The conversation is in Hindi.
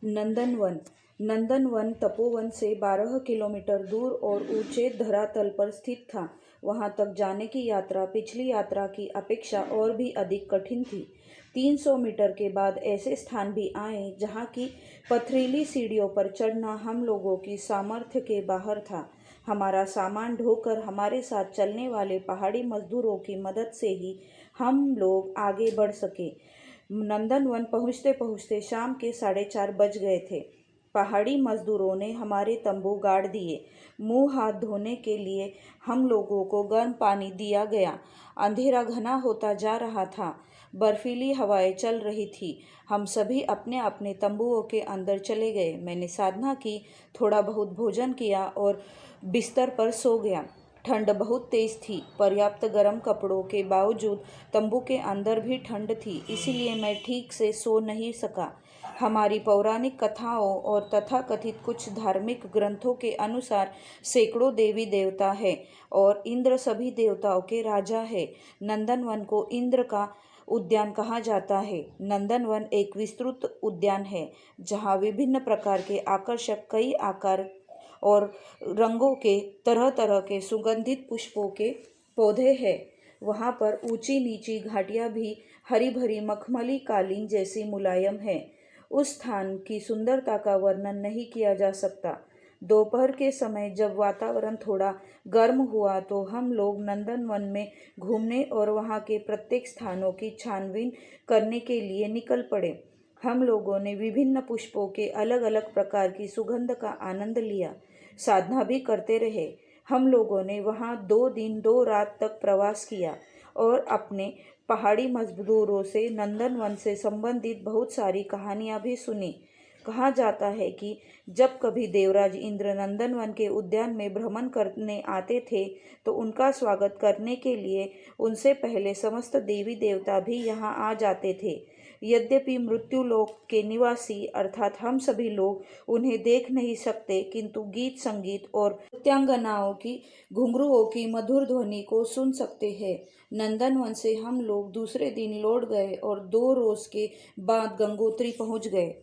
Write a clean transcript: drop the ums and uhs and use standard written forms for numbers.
नंदनवन। नंदनवन तपोवन से 12 किलोमीटर दूर और ऊंचे धरातल पर स्थित था। वहां तक जाने की यात्रा पिछली यात्रा की अपेक्षा और भी अधिक कठिन थी। 300 मीटर के बाद ऐसे स्थान भी आए जहां की पथरीली सीढ़ियों पर चढ़ना हम लोगों की सामर्थ्य के बाहर था। हमारा सामान ढोकर हमारे साथ चलने वाले पहाड़ी मजदूरों की मदद से ही हम लोग आगे बढ़ सके। नंदनवन पहुंचते पहुंचते शाम के 4:30 बज गए थे। पहाड़ी मजदूरों ने हमारे तंबू गाड़ दिए। मुंह हाथ धोने के लिए हम लोगों को गर्म पानी दिया गया। अंधेरा घना होता जा रहा था। बर्फीली हवाएं चल रही थी। हम सभी अपने अपने तंबुओं के अंदर चले गए। मैंने साधना की, थोड़ा बहुत भोजन किया और बिस्तर पर सो गया। ठंड बहुत तेज थी। पर्याप्त गर्म कपड़ों के बावजूद तंबू के अंदर भी ठंड थी, इसीलिए मैं ठीक से सो नहीं सका। हमारी पौराणिक कथाओं और तथाकथित कुछ धार्मिक ग्रंथों के अनुसार सैकड़ों देवी देवता है और इंद्र सभी देवताओं के राजा है। नंदनवन को इंद्र का उद्यान कहा जाता है। नंदनवन एक विस्तृत उद्यान है जहाँ विभिन्न प्रकार के आकर्षक कई आकार और रंगों के तरह तरह के सुगंधित पुष्पों के पौधे हैं। वहाँ पर ऊंची नीची घाटियाँ भी हरी भरी मखमली कालीन जैसी मुलायम है। उस स्थान की सुंदरता का वर्णन नहीं किया जा सकता। दोपहर के समय जब वातावरण थोड़ा गर्म हुआ तो हम लोग नंदनवन में घूमने और वहाँ के प्रत्येक स्थानों की छानबीन करने के लिए निकल पड़े। हम लोगों ने विभिन्न पुष्पों के अलग अलग प्रकार की सुगंध का आनंद लिया। साधना भी करते रहे। हम लोगों ने वहाँ 2 दिन 2 रात तक प्रवास किया और अपने पहाड़ी मजदूरों से नंदनवन से संबंधित बहुत सारी कहानियाँ भी सुनी। कहा जाता है कि जब कभी देवराज इंद्र नंदनवन के उद्यान में भ्रमण करने आते थे तो उनका स्वागत करने के लिए उनसे पहले समस्त देवी देवता भी यहाँ आ जाते थे। यद्यपि मृत्युलोक के निवासी अर्थात हम सभी लोग उन्हें देख नहीं सकते, किंतु गीत संगीत और नृत्यांगनाओं की घुंघरुओं की मधुर ध्वनि को सुन सकते हैं। नंदनवन से हम लोग दूसरे दिन लौट गए और 2 रोज के बाद गंगोत्री पहुंच गए।